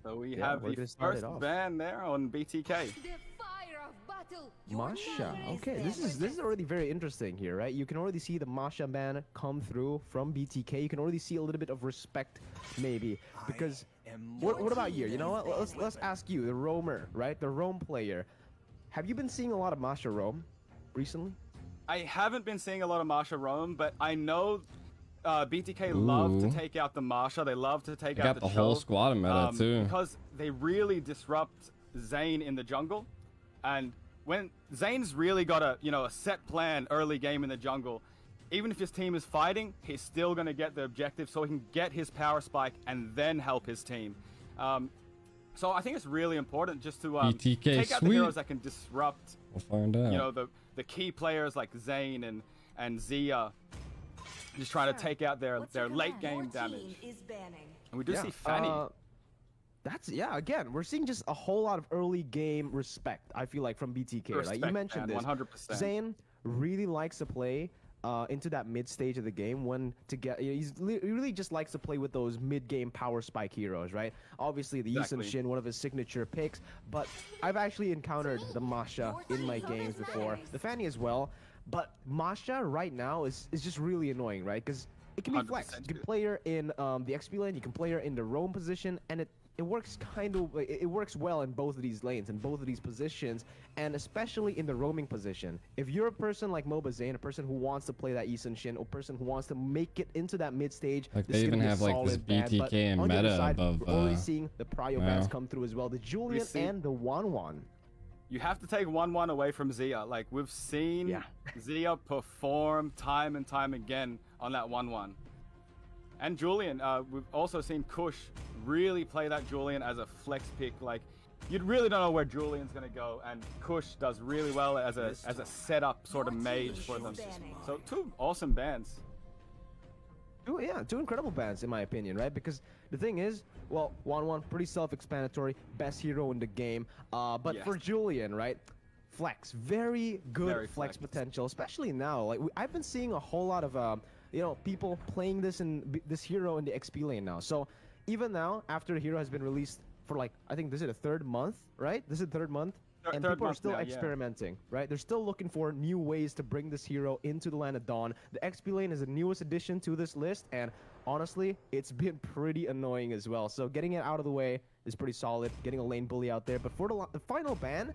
So we have the first ban there on BTK. Masha. Okay, this is already very interesting here, right? You can already see the Masha ban come through from BTK. You can already see a little bit of respect, maybe, because what about you? You know what? Let's ask you, the roamer, right? The roam player. Have you been seeing a lot of Masha roam recently? I haven't been seeing a lot of Masha roam, but I know BTK love to take out the Masha. They love to take out the whole squad in meta too, because they really disrupt Zane in the jungle. And when Zane's really got a a set plan early game in the jungle, even if his team is fighting, he's still going to get the objective so he can get his power spike and then help his team. So I think it's really important just to take out the heroes that can disrupt. We'll find out. The key players like Zane and Zia, just trying to take out their late game damage. And we do see Fanny. Again, we're seeing just a whole lot of early game respect, I feel like, from BTK. Like you mentioned, this 100%. Zane really likes to play into that mid stage of the game he really just likes to play with those mid game power spike heroes, right? Obviously the Yi Shin, one of his signature picks, but I've actually encountered the Masha in my games before, the Fanny as well, but Masha right now is just really annoying, right? Because it can be flexed. You can play her in the XP lane, you can play her in the roam position, and it works it works well in both of these lanes, in both of these positions, and especially in the roaming position. If you're a person like Moba Zane, a person who wants to play that Yi Shin, or a person who wants to make it into that mid stage, like they even have like this BTK and meta above. We're already seeing the prio bans come through as well. The Julian and the Wan. You have to take 1-1 away from Zia. Like we've seen Zia perform time and time again on that 1-1. And Julian, we've also seen Kush really play that Julian as a flex pick. Like, you really don't know where Julian's gonna go, and Kush does really well as a setup sort of mage for them. So 2 awesome bans. Two incredible bans in my opinion, right? Because the thing is, well, 1-1 pretty self-explanatory, best hero in the game. But for Julian, right? Flex, very good flex potential, especially now. Like I've been seeing a whole lot of people playing this hero in the XP lane now. So even now, after the hero has been released for like, I think this is the 3rd month, right? This is the 3rd month, and people are still experimenting, right? They're still looking for new ways to bring this hero into the land of Dawn. The XP lane is the newest addition to this list, and honestly, it's been pretty annoying as well. So getting it out of the way is pretty solid, getting a lane bully out there. But for the final ban,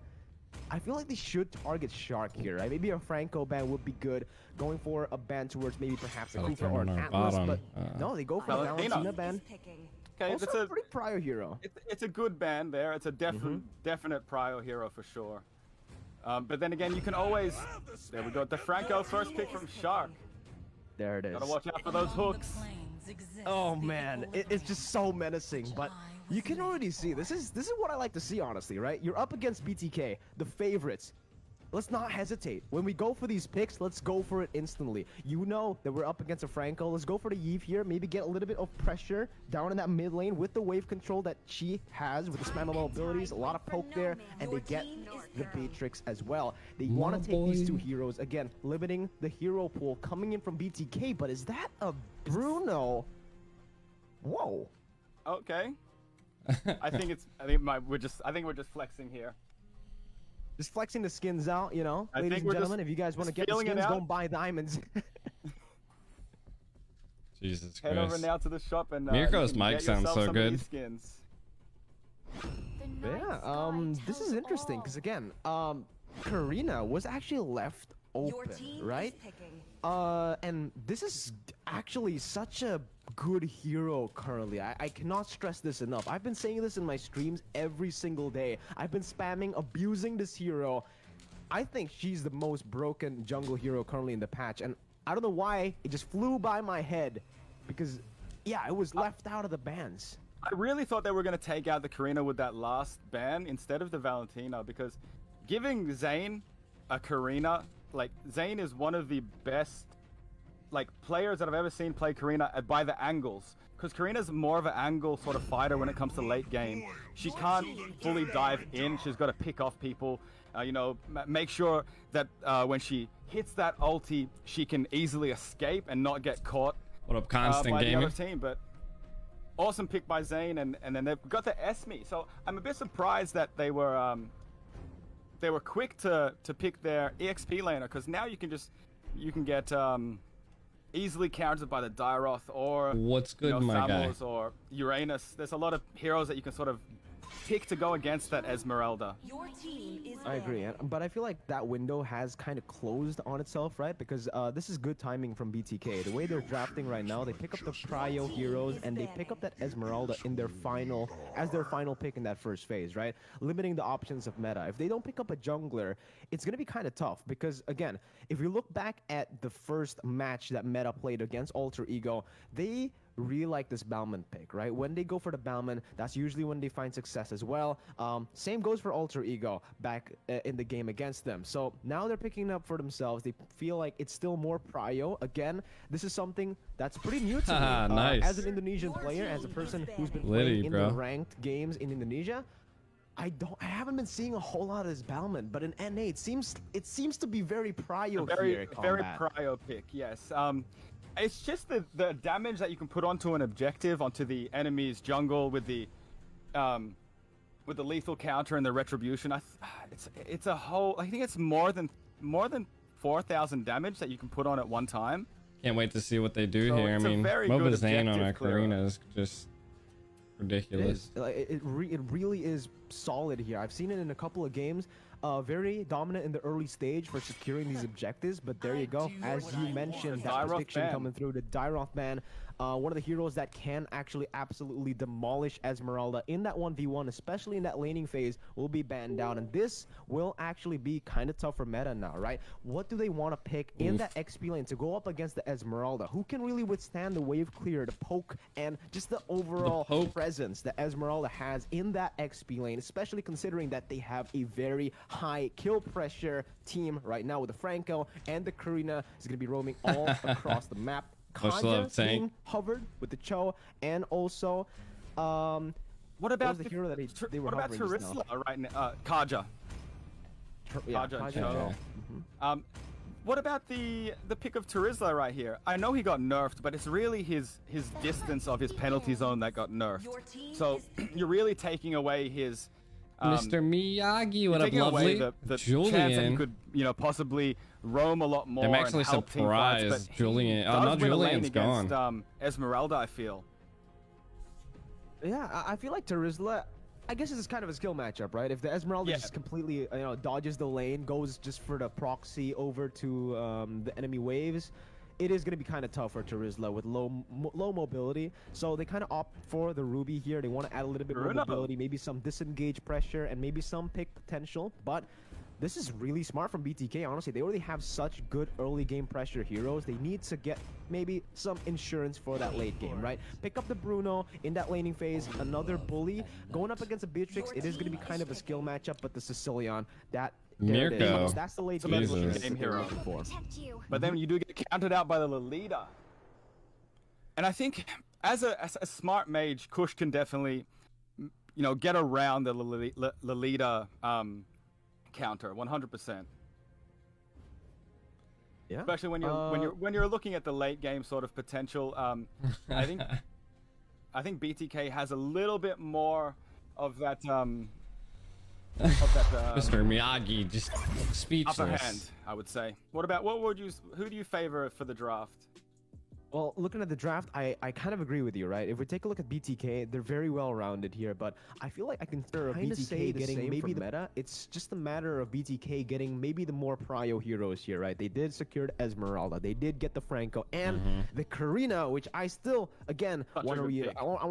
I feel like they should target Shark here, right? Maybe a Franco ban would be good, going for a ban towards maybe perhaps a Cooper or an Atlas, but no, they go for a Valentina ban. Okay, also it's a pretty prio hero. It's a good ban there. It's a definite prio hero for sure. But then again, you can always... There we go, the Franco first pick from Shark. There it is. Gotta watch out for those hooks. Oh man, it's just so menacing, but you can already see, this is what I like to see, honestly, right? You're up against BTK, the favorites. Let's not hesitate. When we go for these picks, let's go for it instantly. You know that we're up against a Franco. Let's go for the Yves here. Maybe get a little bit of pressure down in that mid lane with the wave control that she has with the spammable abilities. A lot of poke there, and they get the Beatrix as well. They want to take these 2 heroes. Again, limiting the hero pool coming in from BTK, but is that a Bruno? Whoa. Okay. I think we're just flexing here. Just flexing the skins out, ladies and gentlemen. If you guys want to get the skins, go buy diamonds. Jesus Christ. Head over now to the shop and Mirko's mic sounds so good. Skins. Yeah, this is interesting because again, Karina was actually left open, right? And this is actually such a good hero currently. I cannot stress this enough. I've been saying this in my streams every single day. I've been spamming, abusing this hero. I think she's the most broken jungle hero currently in the patch, and I don't know why it just flew by my head because, yeah, it was left out of the bans. I really thought they were going to take out the Karina with that last ban instead of the Valentina, because giving Zane a Karina, like, Zane is one of the best players that I've ever seen play Karina by the angles, because Karina's more of an angle sort of fighter when it comes to late game. She can't fully dive in. She's got to pick off people, make sure that when she hits that ulti, she can easily escape and not get caught What up, Constant by Gaming? the other team. But awesome pick by Zane, and then they've got the Esme. So I'm a bit surprised that they were quick to pick their EXP laner, because now you can get easily countered by the Dairoth or what's good, my guy, or Uranus. There's a lot of heroes that you can sort of pick to go against that Esmeralda. Your team is I agree, but I feel like that window has kind of closed on itself, right? Because this is good timing from BTK. The way they're drafting right now, they pick up the Prio heroes and they pick up that Esmeralda in their final pick in that first phase, right? Limiting the options of meta. If they don't pick up a jungler, it's gonna be kind of tough, because again, if you look back at the first match that meta played against Alter Ego, they really like this Balmond pick, right? When they go for the Balmond, that's usually when they find success as well. Same goes for Alter Ego back in the game against them. So now they're picking it up for themselves. They feel like it's still more prio. Again, this is something that's pretty new to me. Nice. As an Indonesian player, as a person who's been playing in the ranked games in Indonesia, I haven't been seeing a whole lot of this Balmond, but in NA it seems to be very prio here. Very prio pick, yes. It's just the damage that you can put onto an objective, onto the enemy's jungle with the lethal counter and the retribution. It's a whole. I think it's more than 4,000 damage that you can put on at one time. Can't wait to see what they do here. I mean, Mobile Zane on a Karina is just ridiculous. It really is solid here. I've seen it in a couple of games. Very dominant in the early stage for securing these objectives, but there you go. As you mentioned, that prediction coming through, the Dairoth ban, one of the heroes that can actually absolutely demolish Esmeralda in that 1v1, especially in that laning phase, will be banned down, and this will actually be kind of tough for meta now, right? What do they want to pick in that XP lane to go up against the Esmeralda? Who can really withstand the wave clear, the poke, and just the overall presence that Esmeralda has in that XP lane, especially considering that they have a very high kill pressure team right now with the Franco, and the Karina is going to be roaming all across the map. Kaja being hovered with the Cho, and also what about the hero that they were hovering just now? Right now? Kaja. Kaja and Cho. What about the pick of Terizla right here? I know he got nerfed, but it's really his distance of his penalty zone that got nerfed. So you're really taking away his Mr. Miyagi, what up, lovely? The Julian, chance that he could, possibly roam a lot more. I'm actually surprised Julian. Oh, no, Julian's gone. Against, Esmeralda, I feel. Yeah, I feel like Terizla, I guess it's kind of a skill matchup, right? If the Esmeralda just completely, dodges the lane, goes just for the proxy over to the enemy waves, it is going to be kind of tough for Terizla with low mobility. So they kind of opt for the Ruby here. They want to add a little bit more mobility, maybe some disengage pressure, and maybe some pick potential. But this is really smart from BTK, honestly. They already have such good early game pressure heroes. They need to get maybe some insurance for that late game, right? Pick up the Bruno in that laning phase, another bully. Going up against a Beatrix, it is going to be kind of a skill matchup, but the Sicilian, Mirko. That's the late game hero. But then you do get counted out by the Lolita. And I think as a smart mage, Kush can definitely, get around the Lolita counter 100%. Yeah. Especially when you're looking at the late game sort of potential. I think BTK has a little bit more of that. Mr. Miyagi just speechless. Upper hand, I would say. Who do you favor for the draft? Well, looking at the draft, I kind of agree with you, right? If we take a look at BTK, they're very well-rounded here, but I feel like I can kind of say getting maybe the meta. It's just a matter of BTK getting maybe the more prio heroes here, right? They did secure Esmeralda, they did get the Franco, and the Karina, which I still, again, want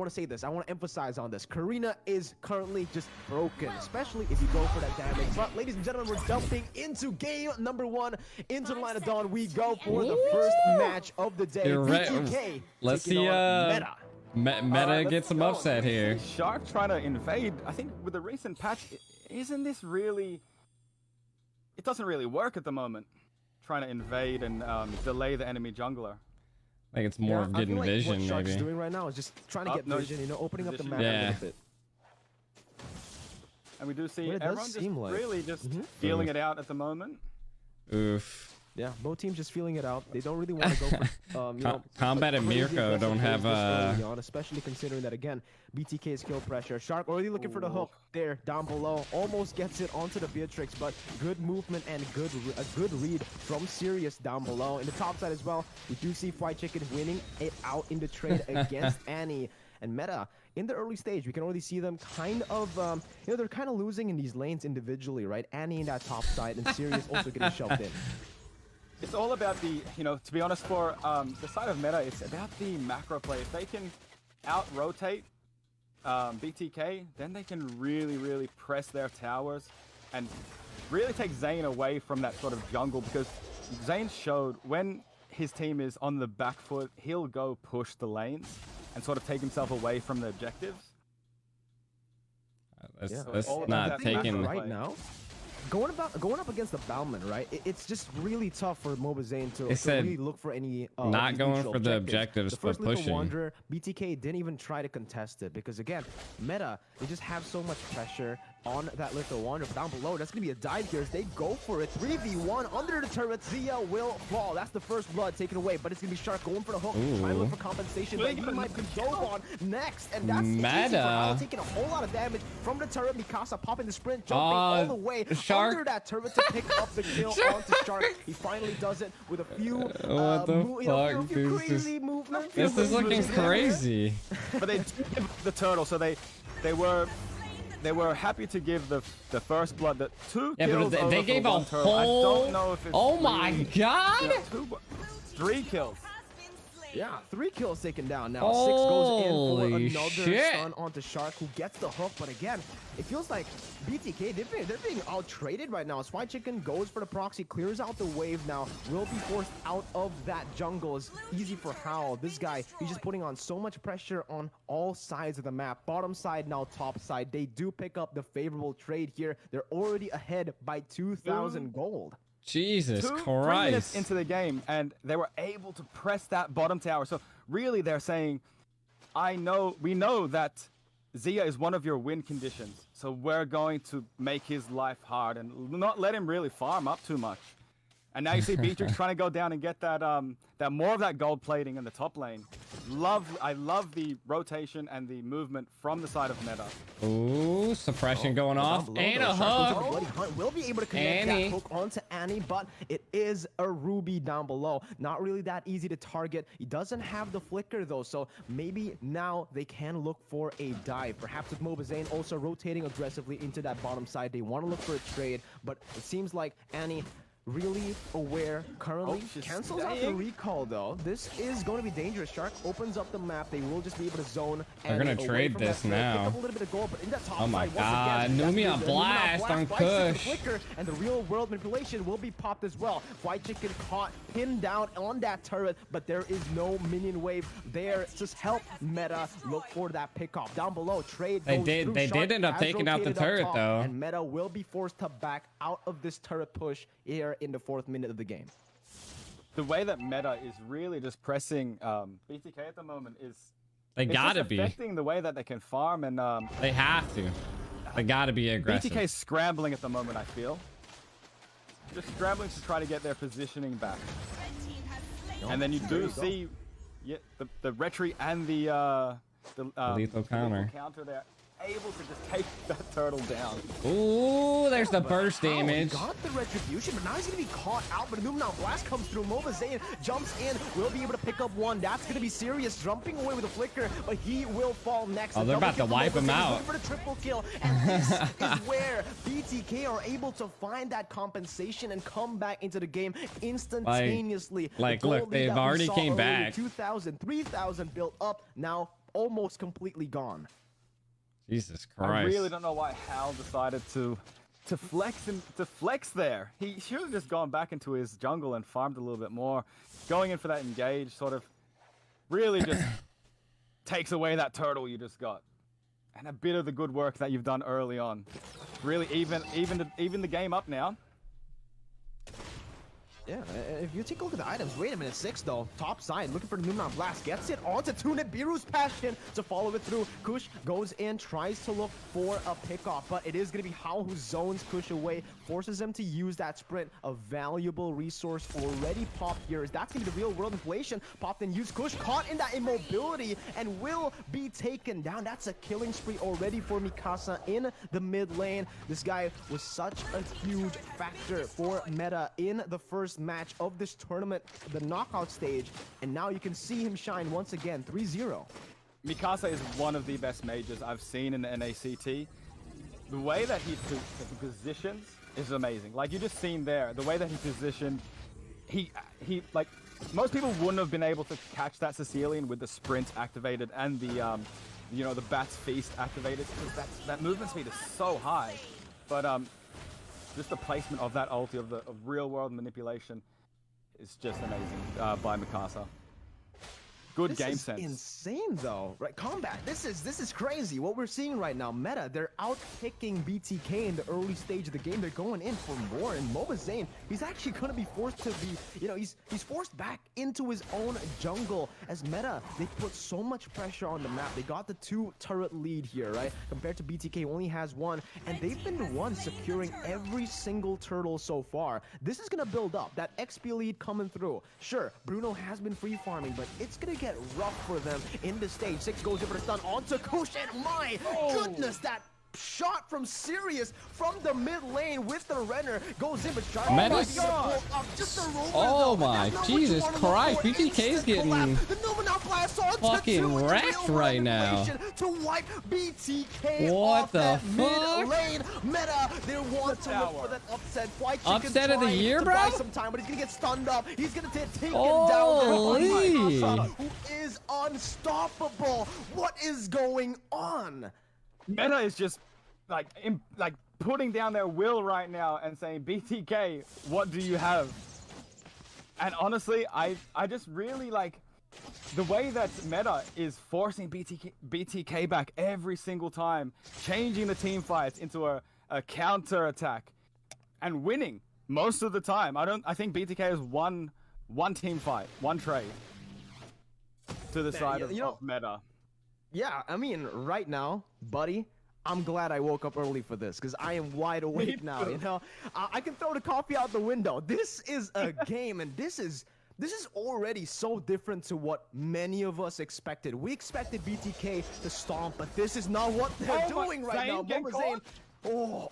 to say this. I want to emphasize on this. Karina is currently just broken, especially if you go for that damage. But, ladies and gentlemen, we're jumping into game number 1. Into the line of dawn, we go for the first match of the day. BTK, let's see Meta get some upset here. Shark trying to invade. I think with the recent patch, isn't this really... It doesn't really work at the moment. Trying to invade and delay the enemy jungler. I think it's more of getting vision, what Shark's maybe. doing right now is just trying to get vision, opening up the map a little bit. And we do see everyone just really just feeling it out at the moment. Oof. Yeah, both teams just feeling it out. They don't really want to go for, you know, Combat and Mirko don't have on, especially considering that again, BTK's kill pressure. Shark already looking for the hook there down below, almost gets it onto the Beatrix, but good movement and a good read from Sirius down below. In the top side as well, we do see Fried Chicken winning it out in the trade against Annie. And Meta, in the early stage, we can already see them kind of, you know, they're kind of losing in these lanes individually, right? Annie in that top side and Sirius also getting shoved in. It's all about the, you know, to be honest, for the side of Meta, it's about the macro play. If they can out-rotate BTK, then they can really, really press their towers and really take Zayn away from that sort of jungle, because Zayn showed when his team is on the back foot, he'll go push the lanes and sort of take himself away from the objectives. That's not taking right now. Going up against the Bauman, right? It's just really tough for Mobazane to really look for any not going for the objectives, but pushing. Wanderer, BTK didn't even try to contest it because again, Meta, they just have so much pressure on that Little Wanderer. Down below, that's gonna be a dive here as they go for it. 3v1 under the turret. Zia will fall. That's the first blood taken away, but it's gonna be Shark going for the hook. Trying to look for compensation, but he might be dove on next, and that's Meta taking a whole lot of damage from the turret. Mikasa popping the sprint, jumping all the way under that turret to pick up the kill onto Shark. He finally does it with a few, what the fuck, crazy movements. This is looking crazy. But they did give the turtle, so they were happy to give the first blood. The two kills but they gave a whole turtle. I don't know if it's oh my god, 3 kills. Yeah, 3 kills taken down. Now 6 goes in for another stun onto Shark, who gets the hook. But again, it feels like BTK, they're being out-traded right now. Fried Chicken goes for the proxy, clears out the wave now, will be forced out of that jungle. It's easy for Howl. This guy, he's just putting on so much pressure on all sides of the map. Bottom side, now top side. They do pick up the favorable trade here. They're already ahead by 2,000 gold. Jesus Christ. 3 minutes into the game, and they were able to press that bottom tower. So really they're saying, we know that Zia is one of your win conditions, so we're going to make his life hard and not let him really farm up too much. And now you see Beatrix trying to go down and get that more of that gold plating in the top lane. I love the rotation and the movement from the side of Meta. Ooh, suppression going off. And a hook. Bloody Hunt will be able to connect that hook onto Annie, but it is a Ruby down below. Not really that easy to target. He doesn't have the flicker though, so maybe now they can look for a dive. Perhaps with Mobazane also rotating aggressively into that bottom side. They want to look for a trade, but it seems like Annie really aware currently. Cancels out the recall though. This is going to be dangerous. Shark opens up the map. They will just be able to zone. They're going to trade this now. Pick up a little bit of gold, but in that top oh my side, god, Numia blast on Kush. And the real world manipulation will be popped as well. White Chicken caught, pinned down on that turret, but there is no minion wave there. Just help Meta look for that pickoff. Down below, trade. They did end up taking out the turret though. And Meta will be forced to back out of this turret push here in the 4th minute of the game. The way that Meta is really just pressing BTK at the moment is they gotta be affecting the way that they can farm, and they have to. They gotta be aggressive. BTK is scrambling at the moment. I feel just scrambling to try to get their positioning back. And then you do see, the retreat and the lethal counter. They're able to just take that turtle down. Ooh, there's the burst damage. Got the retribution, but now he's gonna be caught out. But Illuminati Blast comes through. Mobazane jumps in, will be able to pick up one. That's gonna be serious, jumping away with a flicker, but he will fall next. Oh, they're about to wipe him out. For the triple kill, and this is where BTK are able to find that compensation and come back into the game instantaneously. Look, they've already came back. 2,000, 3,000 built up, now almost completely gone. Jesus Christ. I really don't know why Hal decided to flex there. He should have just gone back into his jungle and farmed a little bit more. Going in for that engage sort of really just takes away that turtle you just got. And a bit of the good work that you've done early on. Really even the game up now. Yeah, if you take a look at the items, wait a minute, 6 though, top side, looking for the Numenor Blast, gets it onto Tunit, Biru's Passion to follow it through. Kush goes in, tries to look for a pickoff, but it is going to be Hao who zones Kush away, forces him to use that sprint, a valuable resource already popped here. That's going to be the real world inflation, popped and used. Kush caught in that immobility and will be taken down. That's a killing spree already for Mikasa in the mid lane. This guy was such a huge factor for meta in the first match of this tournament, the knockout stage, and now you can see him shine once again. 3-0. Mikasa is one of the best mages I've seen in the NACT. The way that he positions is amazing. Like you just seen there, the way that he positioned, he like most people wouldn't have been able to catch that Sicilian with the sprint activated and the you know, the Bat's Feast activated, because that movement speed is so high. But just the placement of that ulti of real world manipulation is just amazing by Mikasa. Good game sense. This is insane though, right? Combat. This is crazy. What we're seeing right now, meta, they're out picking BTK in the early stage of the game. They're going in for more, and Mobazane, he's actually going to be forced to be, you know, he's forced back into his own jungle. As meta, they put so much pressure on the map. They got the 2 turret lead here, right? Compared to BTK, who only has 1, and they've been the ones securing every single turtle so far. This is going to build up. That XP lead coming through. Sure, Bruno has been free farming, but it's going to get rough for them in the stage. 6 goes in for the stun onto Kush, and my goodness, that shot from Sirius from the mid lane with the Renner goes in, but oh my Jesus Christ, BTK's getting fucking wrecked right now. To wipe BTK what the fuck? Lane. Meta, they want to look for that upset. Upset of the year, bro? Some time, but he's gonna get stunned up. He's gonna get taken Holy. down. Who is unstoppable? What is going on? Meta is just like putting down their will right now and saying, BTK, what do you have? And honestly, I just really like the way that meta is forcing BTK back every single time, changing the team fights into a counter attack and winning most of the time. I think BTK has one team fight, one trade to the side of meta. Yeah, I mean, right now, buddy, I'm glad I woke up early for this, because I am wide awake now, you know? I can throw the coffee out the window. This is a game, and this is already so different to what many of us expected. We expected BTK to stomp, but this is not what they're doing right now. Mobazane, oh,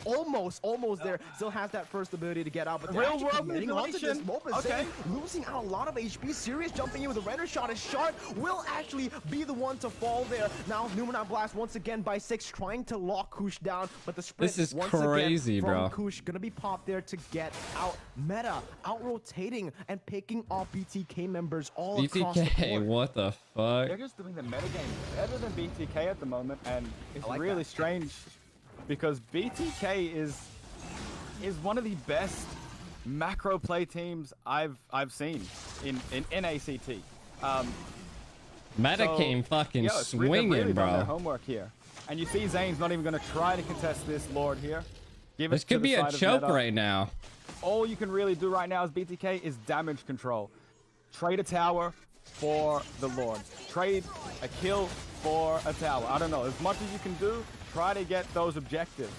almost there. Still has that first ability to get out, but real world manipulation. Okay. Losing out a lot of HP. Sirius jumping in with a Renner shot. A shard will actually be the one to fall there. Now Numenor Blast once again by 6, trying to lock Kush down, but the sprint this is once crazy, again from bro. Kush gonna be popped there to get out. Meta out rotating and picking off BTK members all across the board. What the fuck? They're just doing the meta game better than BTK at the moment, and it's like really that. strange. Because BTK is one of the best macro play teams I've seen in NACT. Meta came fucking swinging, really bro. Done their homework here, and you see Zane's not even going to try to contest this Lord here. This could be a choke right now. All you can really do right now as BTK is damage control. Trade a tower for the Lord. Trade a kill for a tower. I don't know. As much as you can do, try to get those objectives.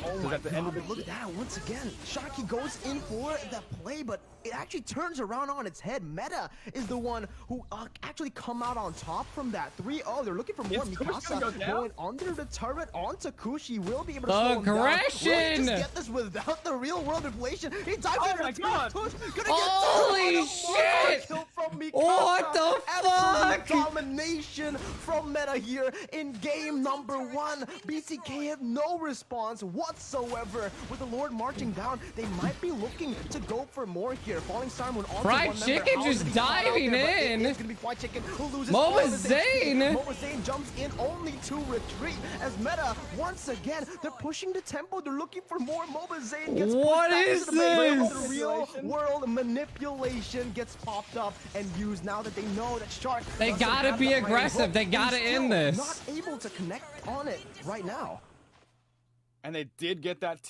Oh my God, look at that once again. Shocky goes in for the play, but it actually turns around on its head. Meta is the one who actually come out on top from that. 3-0, they're looking for more. Mikasa going under the turret onto Kush. He will be able to slow him down. Aggression! Will he just get this without the real world inflation? He dives oh my God! Holy shit! Kill from Mikasa. What the fuck? Domination from Meta here in game number 1. BTK have no response whatsoever. With the Lord marching down, they might be looking to go for more here. Falling Star Moon on Fried Chicken just diving in. It's gonna be Fried Chicken who loses. Mobazane. Mobazane jumps in only to retreat as Meta once again. They're pushing the tempo. They're looking for more. Mobazane gets what is this? The real world manipulation gets popped up and used now that they know that Shark. They gotta be aggressive. They gotta end this. Not able to connect on it right now. And they did get that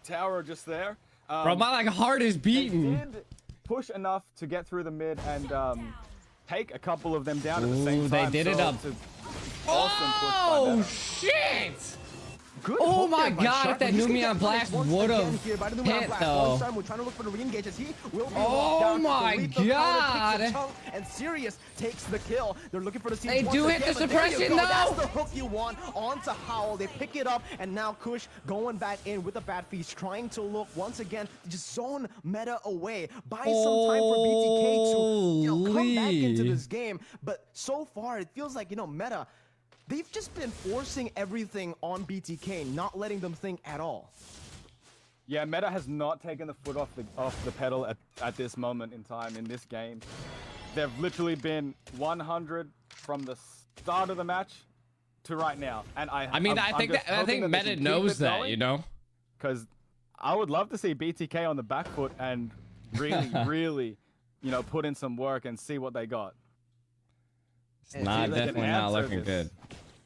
tower just there. Bro, my like heart is They beating. did push enough to get through the mid and take a couple of them down at the same Ooh, time. they did it up. Awesome push by Oh Meta. shit! Good Oh hook my there by God, Shark, if that but he's gonna Numion get Blast punished once would've again here by the Numion hit, Blast. though. One time we're trying to look for the re-engage as he will be Oh locked down. my The lethal counter picks God. the chunk, and Sirius takes the kill. They're looking for the siege They once do hit again, the but there you suppression, go. though. That's the hook you want onto Howl. They pick it up, and now Kush going back in with the bad feast, trying to look once again to just zone Meta away. Buy some time for BTK to come back into Holy. this game. But so far, it feels like Meta. They've just been forcing everything on BTK, not letting them think at all. Yeah, Meta has not taken the foot off the pedal at this moment in time in this game. They've literally been 100 from the start of the match to right now, and I think Meta knows that, you know, because I would love to see BTK on the back foot and really, put in some work and see what they got. it's not definitely not looking good.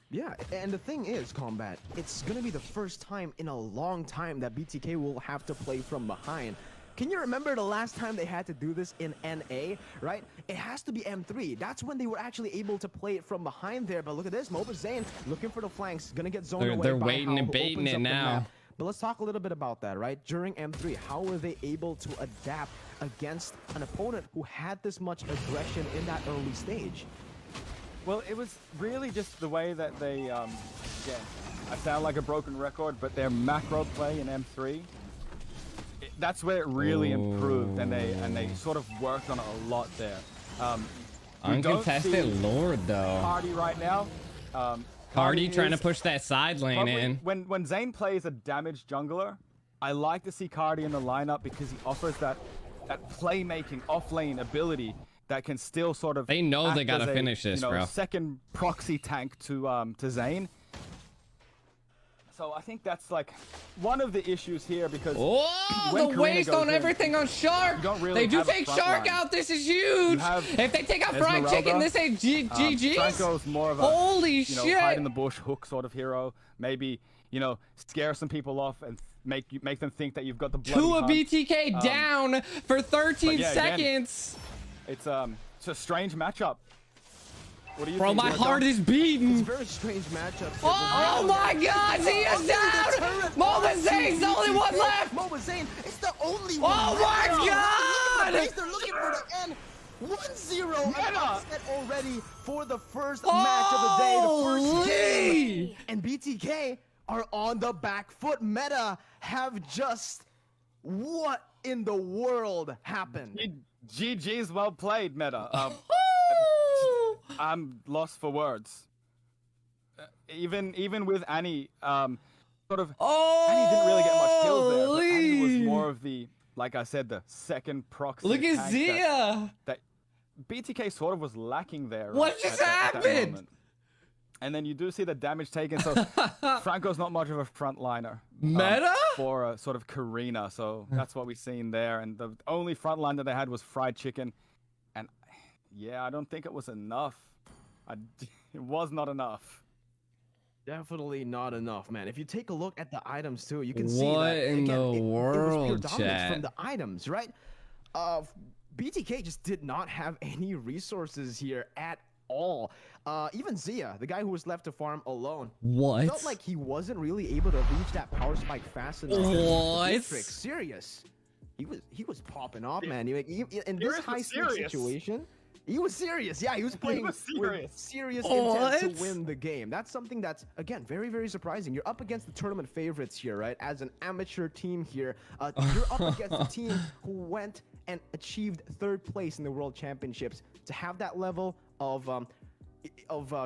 Yeah, and the thing is, Combat, it's gonna be the first time in a long time that BTK will have to play from behind. Can you remember the last time they had to do this in NA, right? It has to be M3. That's when they were actually able to play it from behind there. But look at this, Moba Zane looking for the flanks, gonna get zoned away. They're by waiting Howl, and who baiting opens it up the now. map. But let's talk a little bit about that, right? During M3, how were they able to adapt against an opponent who had this much aggression in that early stage? Well, it was really just the way that they, again, I sound like a broken record, but their macro play in M3, that's where it really improved, and they sort of worked on it a lot there. Uncontested Lord, though. Cardi right now. Cardi trying to is push that side lane probably, in. When Zane plays a damaged jungler, I like to see Cardi in the lineup because he offers that playmaking off-lane ability that can still sort of. They know they act gotta as a, finish this, bro. Second proxy tank to Zane. So I think that's like one of the issues here because when the Karina waste goes on in, everything on Shark. you don't really They do have a take front Shark line. out. This is huge. If they take out Fried Esmeralda, Chicken, this ain't GG's. Franco's more of a Holy shit. hide in the bush hook sort of hero. Maybe scare some people off and make them think that you've got the bloody Two of hunt. BTK down for 13 yeah, seconds. It's a strange matchup. What do you Bro, think, my Marco? heart is It's a beating. very strange matchup. Oh my God, Zia's down. Moba Zane's the only one left. Moba Zane, it's the only one. Oh my God. They're looking for the end. 1-0 an upset already for the first match of the day, the first game. And BTK are on the back foot. Meta have just what in the world happened? GG's well played, Meta. I'm lost for words. Even with Annie, Annie didn't really get much kills there. But Annie was more of the, like I said, the second proxy. Look at tank Zia. that BTK sort of was lacking there. What just at that happened? moment. And then you do see the damage taken. So Franco's not much of a frontliner. Meta? For a sort of Karina. So that's what we've seen there. And the only frontline that they had was Fried Chicken. And yeah, I don't think it was enough. It was not enough. Definitely not enough, man. If you take a look at the items too, you can see What that in again, the it was pure world, dominance chat? from the items, right? BTK just did not have any resources here at all. Even Zia, the guy who was left to farm alone, What? felt like he wasn't really able to reach that power spike fast enough. What? Matrix, serious. He was popping off, man. In this high stakes situation. He was serious. Yeah, he was playing with serious intent to win the game. That's something that's, again, very, very surprising. You're up against the tournament favorites here, right? As an amateur team here, you're up against a team who went and achieved 3rd place in the World Championships. To have that level of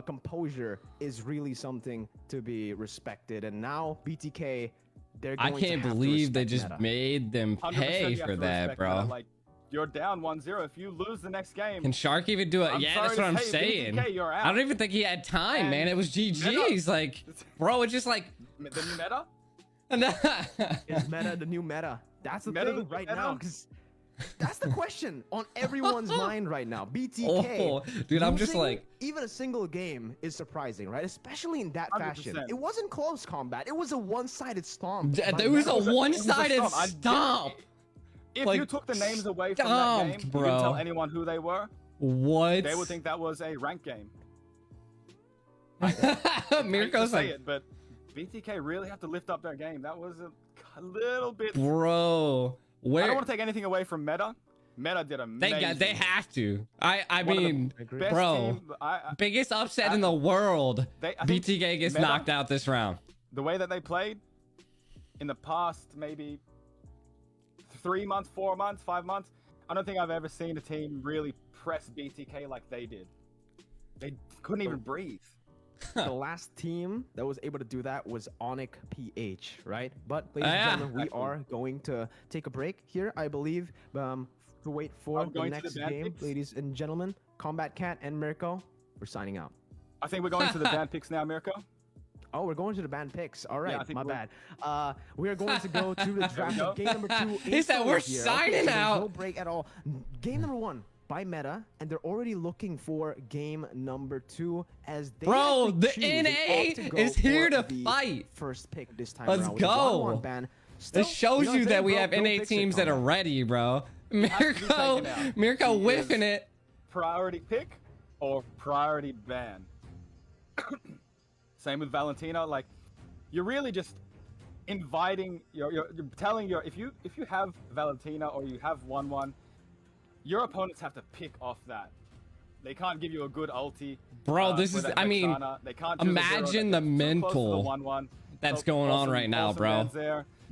composure is really something to be respected. And now BTK, they're going I can't to have believe to they respect just Meta. made them 100% pay you have for to that, respect bro. Meta. Like, you're down 1-0. If you lose the next game, Can Shark even do it? I'm Yeah, sorry that's to what I'm say, saying. BTK, you're out. I don't even think he had time, man. It was GG's. Like, bro, it's just like. the new meta. Is Meta the new Meta? That's the Meta thing the right meta? now, because that's the question on everyone's mind right now. BTK. Dude, I'm just losing like. even a single game is surprising, right? Especially in that fashion. 100%. It wasn't close combat. It was a one-sided stomp. by There was a Meta. one-sided stomp. stomp. If like, you took the names away from that stomped, game, bro. you didn't tell anyone who they were. What? They would think that was a ranked game. Mirko's like, it, but BTK really have to lift up their game. That was a little bit. bro, where? I don't want to take anything away from Meta. Meta did amazing. They have to. I mean, bro, biggest upset in the world. BTK gets Meta, knocked out this round. The way that they played in the past, maybe 3 months, 4 months, 5 months, I don't think I've ever seen a team really press BTK like they did. They couldn't even breathe. The last team that was able to do that was Onyx PH, right? But ladies and gentlemen, we are going to take a break here, I believe, to wait for the next game. Ladies and gentlemen, Combat Cat and Mirko, we're signing out. I think we're going to the band picks now, Mirko. Oh, we're going to the band picks. All right, yeah, my bad. We are going to go to the draft of game number 2. He said we're signing out. No break at all. Game number 1 by Meta, and they're already looking for game number 2 as they bro, the NA is here to fight. First pick this time. Let's go. This shows you that we have NA teams that are ready, bro. Mirko whiffing it. Priority pick or priority ban. Same with Valentina. Like, you're really just inviting. You're telling if you have Valentina or you have 1-1, your opponents have to pick off that. They can't give you a good ulti. Bro, this is. I mean, they can't imagine the mental that's going on right now, bro.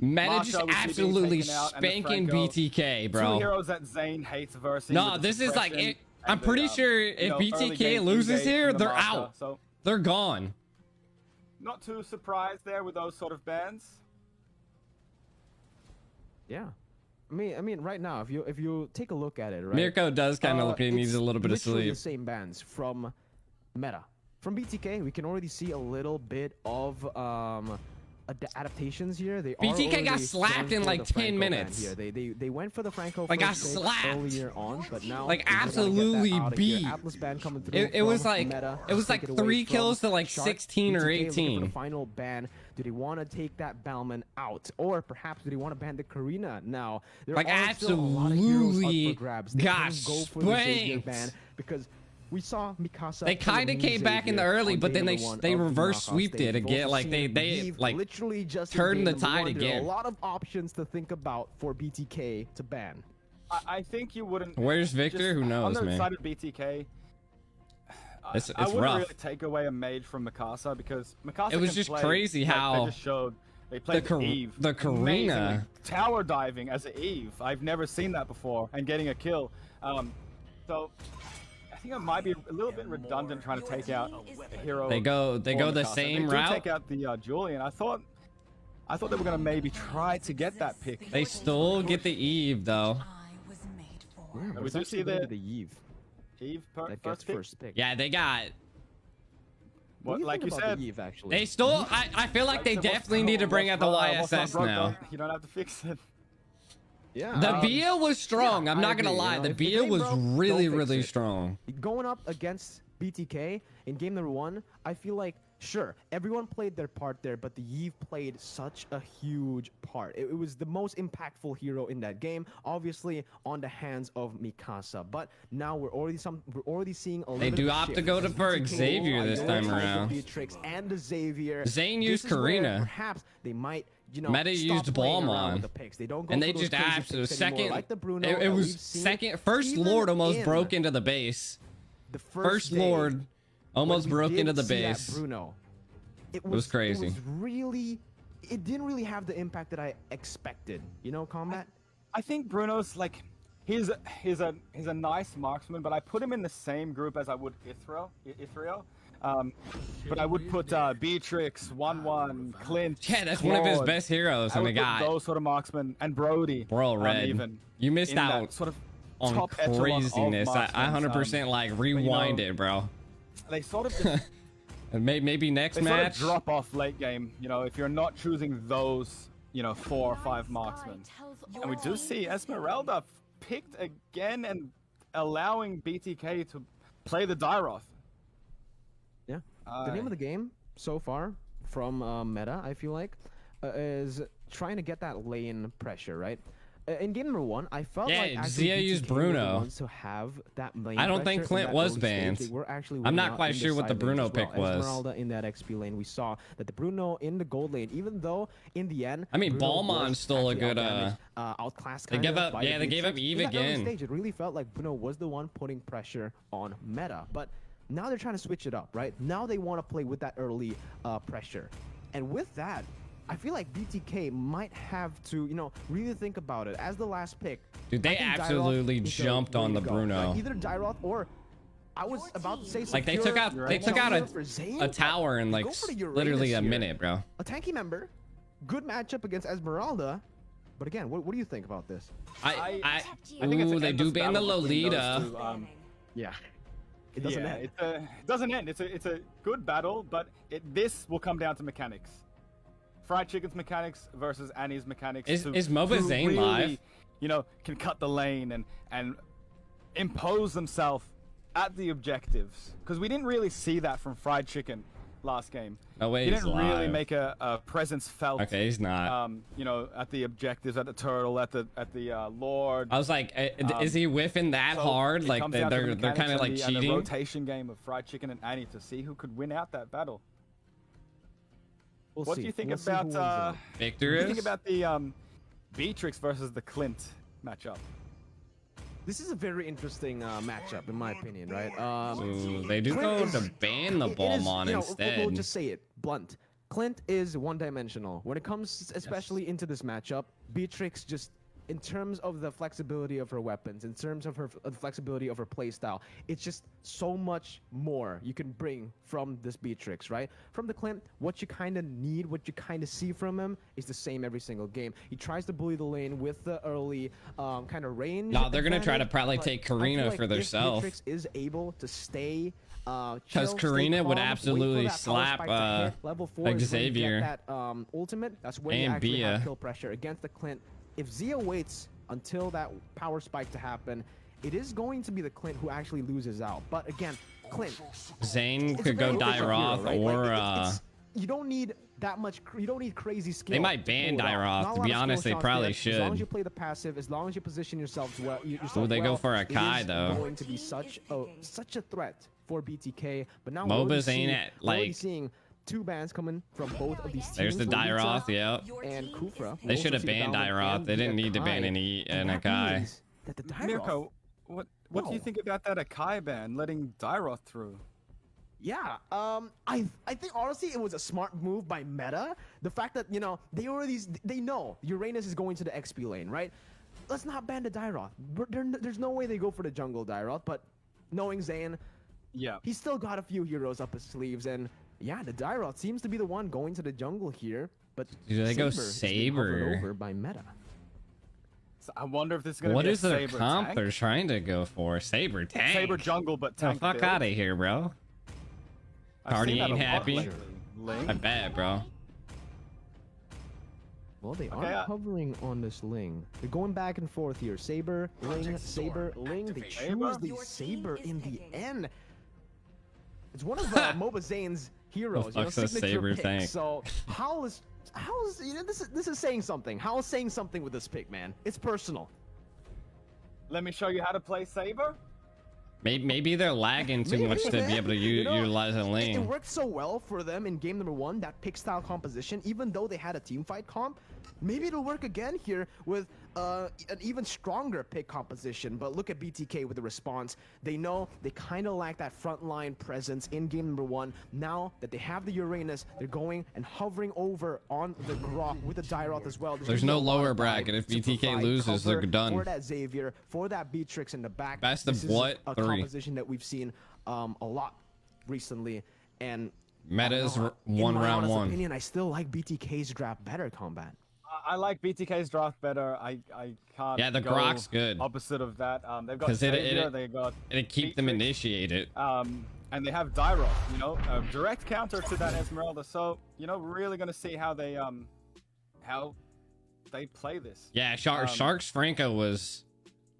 Meta just absolutely spanking BTK, bro. 2 heroes that Zane hates versus. No, this is like. I'm pretty sure if BTK loses here, they're out. So they're gone. Not too surprised there with those sort of bans. Yeah. I mean, right now, if you take a look at it, right? Mirko does kind of look like he needs a little bit of sleep. The same bans from Meta. From BTK, we can already see a little bit of adaptations here. BTK got slapped in like 10 minutes. Here. They went for the Franco like got slapped earlier on, but now like absolutely beat. It was like Meta, it was like 3 kills to like 16 or 18. The final ban. Do they want to take that Balman out, or perhaps do they want to ban the Karina now? There like are absolutely got spanked because we saw Mikasa. They kind of came back in the early, but then they reverse sweeped it again. Like they like literally just turned the tide again. A lot of options to think about for BTK to ban. I think you wouldn't. Where's Victor? Who knows, man? On the man? side of BTK, it's I wouldn't rough. really take away a mage from Mikasa because Mikasa. It was just crazy how they just showed they played Eve. The Karina tower diving as an Eve. I've never seen that before, and getting a kill. So. I think it might be a little bit redundant trying to take out a hero. They go the same route. Take out the Julian. I thought they were gonna maybe try to get that pick. They still get the Eve though. Yeah, we do see the Eve. Eve first pick. Yeah, they got. What, like you said, Eve, actually? They still. I feel like they definitely need to bring out the YSS now. You don't have to fix it. Yeah. The BO was strong. I'm not gonna lie. The BO was really strong. Going up against BTK in game number 1, I feel like sure everyone played their part there, but the Eve played such a huge part. It was the most impactful hero in that game, obviously on the hands of Mikasa. But now we're already seeing a. They do opt to go for Xavier this time around. Beatrix and the Xavier. Zane used Karina. Perhaps they might. You know, Meta used Balmon, and they just absolutely second. Like the Bruno it was second. First Lord almost broke into the base. The first Lord almost broke into the base. Bruno, it was crazy. It was really. It didn't really have the impact that I expected. You know, Combat. I think Bruno's like, he's a nice marksman, but I put him in the same group as I would Ithrio. But I would put Beatrix, 1-1, Clint. Yeah, that's Claude. one of his best heroes in the guy. Those sort of marksmen and Brody. Bro, Red, even you missed out sort of on craziness. I 100% like rewind it, bro. They sort of just, maybe next they match. Sort of drop off late game. You know, if you're not choosing those, 4 or 5 marksmen, and we do see Esmeralda picked again and allowing BTK to play the Dyroth. Yeah. The name of the game so far from Meta, I feel like, is trying to get that lane pressure, right? in game number 1, I felt yeah, like Zia used Bruno. To have that I don't think Clint was banned. I'm not quite sure what the Bruno pick was. Esmeralda in that XP lane, we saw that the Bruno in the gold lane, even though in the end, I mean, Balmon's still a good outclassed. They gave up, yeah, they gave up Eve again. Stage, it really felt like Bruno was the one putting pressure on meta, but now they're trying to switch it up, right? Now they want to play with that early pressure, and with that, I feel like BTK might have to, you know, really think about it as the last pick. Dude, they absolutely jumped on the Bruno. Like either Dyroth or I was about to say like they took out a tower in like literally a minute, bro. A tanky member, good matchup against Esmeralda. But again, what do you think about this? I think it's they do ban the Lolita. Yeah. It doesn't end. It doesn't end. It's a good battle, but this will come down to mechanics. Fried Chicken's mechanics versus Annie's mechanics. Is MOBA Zane really, live? You know, can cut the lane and impose themselves at the objectives. Because we didn't really see that from Fried Chicken last game. No way. He didn't really make a presence felt. Okay, he's not. You know, at the objectives, at the turtle, at the Lord. I was like, is he whiffing that hard? Like they're kind of like cheating. And the rotation game of Fried Chicken and Annie to see who could win out that battle. What do you think about Victor? What do you think about the Beatrix versus the Clint matchup? This is a very interesting matchup, in my opinion, right? Ooh, they do go to ban the Balmon instead. We'll just say it blunt. Clint is one-dimensional. When it comes, especially into this matchup, Beatrix just, in terms of the flexibility of her weapons, in terms of the flexibility of her playstyle, it's just so much more you can bring from this Beatrix, right? From the Clint, what you kind of need, what you kind of see from him is the same every single game. He tries to bully the lane with the early kind of range. No, they're gonna try to probably take Karina like for themselves. Beatrix is able to stay because Karina would absolutely slap Xavier that ultimate. That's when you actually have kill pressure against the Clint. If Zia waits until that power spike to happen, it is going to be the Clint who actually loses out. But again, Clint, Zane could go Dyroth, right? Or like you don't need that much. You don't need crazy skill. They might ban Dyroth. To be honest, they probably should. As long as you play the passive, as long as you position yourselves well, they go for a Kai though. Going to be such a threat for BTK. But now MOBA's ain't at like. Seeing two bans coming from both of these teams. There's the Dyroth, yeah. And Kufra. They should have banned Dyroth. They didn't need to ban any Akai. Mirko, what do you think about that Akai ban, letting Dyroth through? Yeah, I think honestly it was a smart move by Meta. The fact that, you know, they know Uranus is going to the XP lane, right? Let's not ban the Dyroth. There's no way they go for the jungle Dyroth, but knowing Zane, yeah, he's still got a few heroes up his sleeves, and yeah, the Dyroth seems to be the one going to the jungle here, but do they go Saber over by Meta? So I wonder if this is gonna be a Saber the comp tank? They're trying to go for? Saber tank. Saber jungle, but tank. Fuck out of here, bro. Party ain't happy. I bet, bro. Well, they are hovering on this Ling. They're going back and forth here. Saber, Ling, Saber, Ling. They choose the Saber in the end. It's one of MOBA Zane's heroes, you know, signature pick. So how is you know, this is saying something. How is saying something with this pick, man? It's personal. Let me show you how to play Saber. Maybe they're lagging too much to be able to utilize a lane. It worked so well for them in game number 1, that pick style composition, even though they had a team fight comp. Maybe it'll work again here with an even stronger pick composition. But look at BTK with the response. They know they kind of lack that frontline presence in game number 1. Now that they have the Uranus, they're going and hovering over on the Grok with the Dyroth as well. There's no lower bracket. If BTK loses, they're done. For that Xavier, for that Beatrix in the back. Best of what? A 3. composition that we've seen a lot recently. And Meta's one round one. Opinion, I still like BTK's draft better, Combat. I like BTK's draft better. I can't. Yeah, the Grok's good. Opposite of that, they've got Savior, they got. It keep them initiated. And they have Dyroth, you know, a direct counter to that Esmeralda. So you know, we're really gonna see how they play this. Yeah, Sharks Franco was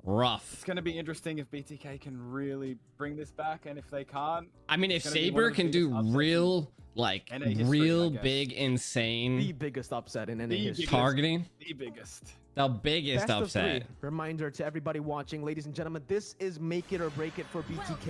rough. It's gonna be interesting if BTK can really bring this back, and if they can't. I mean, if Saber can do real like history, real big, insane, the biggest upset in any history. Targeting. The biggest. The biggest Best upset. of 3. Reminder to everybody watching, ladies and gentlemen, this is make it or break it for BTK.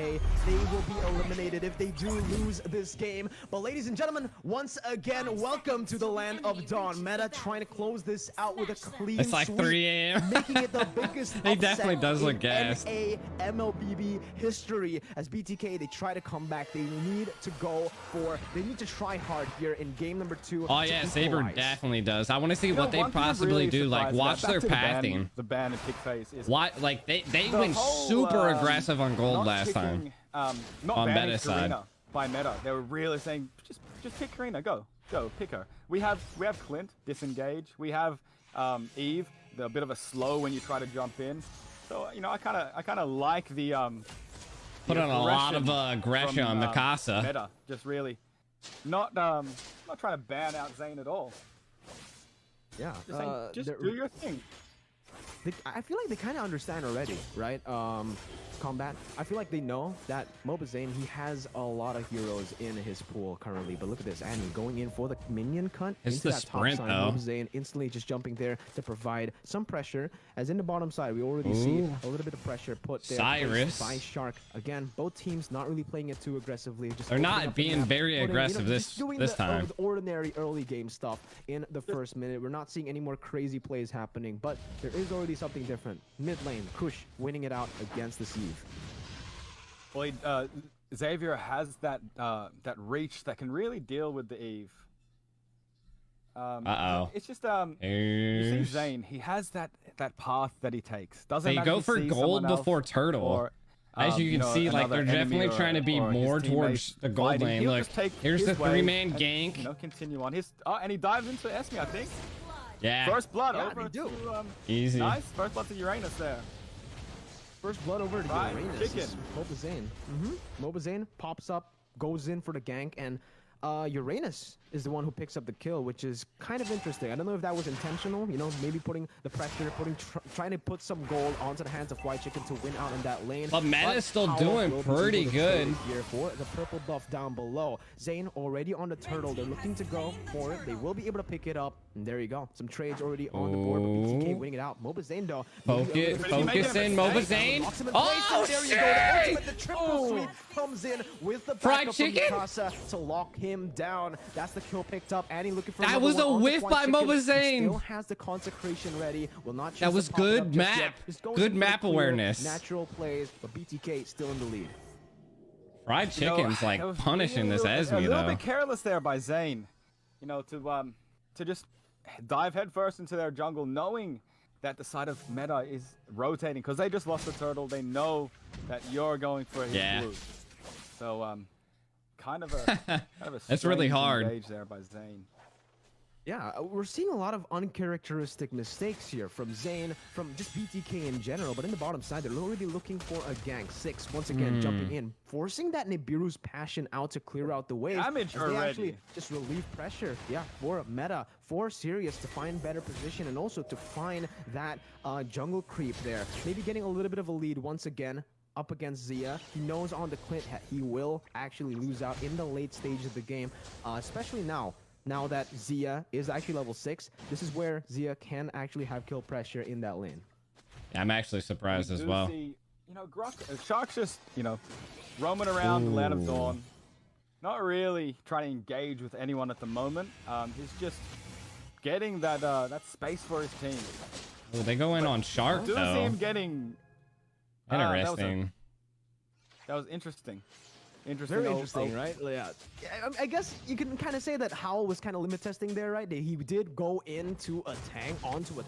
They will be eliminated if they do lose this game. But ladies and gentlemen, once again, welcome to the land of Dawn. Meta trying to close this out with a clean It's like sweep, 3 a.m. making it the biggest He definitely does look in gassed. NA MLBB history. As BTK, they try to come back. They need to try hard here in game number 2. Oh yeah, Saber definitely does. I want to see what they one thing I'm possibly really do. Like, surprised watch about, their back to pathing. The ban and pick face is Why? Like they went whole, super aggressive on gold not last picking, time. Not On banning Meta side. Karina by Meta. They were really saying just pick Karina. Go pick her. We have Clint disengage. We have Eve, the bit of a slow when you try to jump in. So you know I kind of like the Put on a lot of aggression on Mikasa. Meta just really not trying to ban out Zane at all. Yeah, Just, saying, just do your thing. I feel like they kind of understand already, right? Combat. I feel like they know that Mobazane, he has a lot of heroes in his pool currently. But look at this, Annie going in for the minion cut. It's into the that sprint, top side. though. Mobazane instantly just jumping there to provide some pressure. As in the bottom side, we already see a little bit of pressure put there Cyrus by Shark. Again, both teams not really playing it too aggressively. Just They're not being very aggressive just doing this the time. ordinary early game stuff in the first minute. We're not seeing any more crazy plays happening, but there is already something different. Mid lane, Kush winning it out against the Sieve. Well, Xavier has that reach that can really deal with the Eve. It's just you see Zane, he has that path that he takes. Doesn't They go for gold before turtle. Or, as you can see, like they're definitely trying to be more towards the gold lane. Look, here's the 3-man gank. You know, continue on his. And he dives into Esme, I think. Yeah. First blood over to easy. Nice. First blood to Uranus there. First blood over to Fried Uranus. chicken. Mobazane. Mobazane pops up, goes in for the gank, and Uranus is the one who picks up the kill, which is kind of interesting. I don't know if that was intentional, you know, maybe putting the pressure, trying to put some gold onto the hands of White Chicken to win out in that lane. But Meta's still doing pretty good. Here for the purple buff down below. Zane already on the turtle. They're looking to go for it. They will be able to pick it up. And there you go. Some trades already on the board, but BTK winning it out. Mobazane though. Focus in, Mobazane. Oh, there you shit! go. The ultimate, the triple sweep comes in with the Fried backup from chicken? Mikasa to lock him down. That's the kill picked up. Annie looking for That was a whiff by Mobazane. Still has the consecration ready. Will not. That was good map. Good map awareness. Natural plays, but BTK still in the lead. Fried Chicken's like punishing this Esme A little though. bit careless there by Zane. You know, to just dive headfirst into their jungle, knowing that the side of Meta is rotating because they just lost the turtle. They know that you're going for his blue. So kind of a that's really strange hard. engage there by Zane. Yeah, we're seeing a lot of uncharacteristic mistakes here from Zane, from just BTK in general, but in the bottom side, they're already looking for a gank. 6, once again, jumping in, forcing that Nibiru's passion out to clear out the way. Damage they actually just relieve pressure, for Meta, for Sirius to find better position, and also to find that jungle creep there. Maybe getting a little bit of a lead once again. Up against Zia. He knows on the Clint he will actually lose out in the late stage of the game, especially now. Now that Zia is actually level 6, this is where Zia can actually have kill pressure in that lane. Yeah, I'm actually surprised as well. See, you know, Shark's just, you know, roaming around the land of Dawn. Not really trying to engage with anyone at the moment. He's just getting that space for his team. Oh, they go in on Shark though. though. See him getting interesting. That was interesting. Very interesting, right? Yeah. I guess you can kind of say that Howl was kind of limit testing there, right? He did go onto a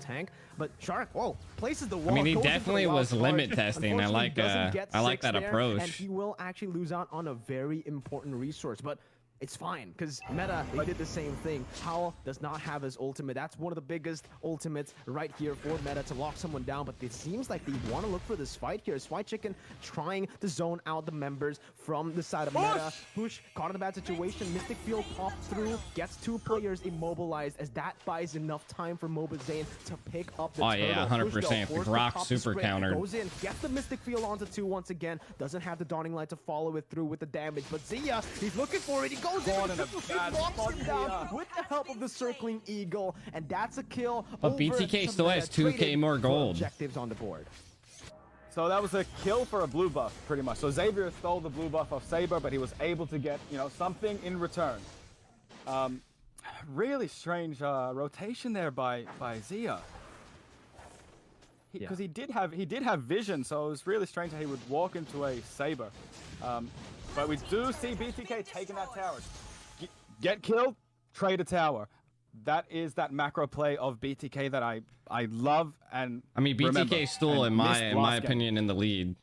tank, but Shark, places the wall. I mean, he definitely was limit testing. I like that approach. And he will actually lose out on a very important resource, but it's fine, because Meta, they did the same thing. Howl does not have his ultimate. That's one of the biggest ultimates right here for Meta to lock someone down, but it seems like they want to look for this fight here. White Chicken trying to zone out the members from the side of Meta. Push, caught in a bad situation. Mystic Field popped through, gets 2 players immobilized, as that buys enough time for Mobazane to pick up the turtle. Yeah, 100%. The Grok super countered. Goes in, gets the Mystic Field onto 2 once again. Doesn't have the Dawning Light to follow it through with the damage, but Zia, he's looking for it. He goes goes in a triple sweep, knocks him down with the help of the circling eagle, and that's a kill. But BTK still has 2k more gold. Objectives on the board. So that was a kill for a blue buff, pretty much. So Xavier stole the blue buff off Saber, but he was able to get, you know, something in return. Really strange rotation there by Zia. Because he did have vision, so it was really strange that he would walk into a Saber. But we do see BTK taking that tower. Get killed, trade a tower. That is that macro play of BTK that I love and I mean BTK still in my opinion in the lead.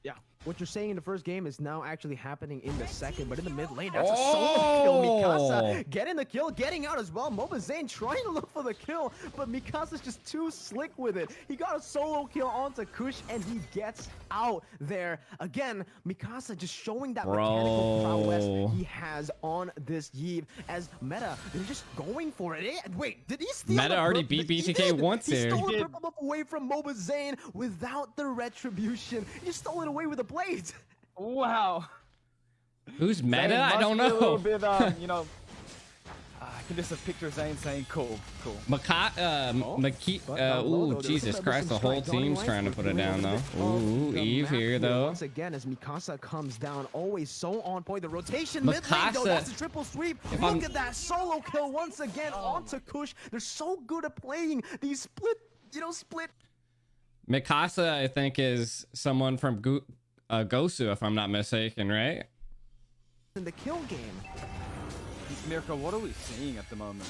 Yeah. What you're saying in the first game is now actually happening in the second, but in the mid lane, that's a solo kill. Mikasa getting the kill, getting out as well. Mobazane trying to look for the kill, but Mikasa's just too slick with it. He got a solo kill onto Kush, and he gets out there. Again, Mikasa just showing that mechanical prowess he has on this Yve. As Meta, they're just going for it. Wait, did he steal Meta already beat BTK once here. He stole the purple buff away from Mobazane without the retribution. He just stole it away with a blade. Wow. Who's Meta? I don't know. A little bit, you know, I can just picture Zane saying, "Cool, cool." Ooh, Jesus Christ! The whole team's trying to put it down though. Ooh, Eve here though. Once again, as Mikasa comes down, always so on point. The rotation mid lane though, that's a triple sweep. Look at that solo kill once again onto Kush. They're so good at playing these split. Mikasa, I think, is someone from Gosu, if I'm not mistaken, right? In the kill game. Mirko, what are we seeing at the moment?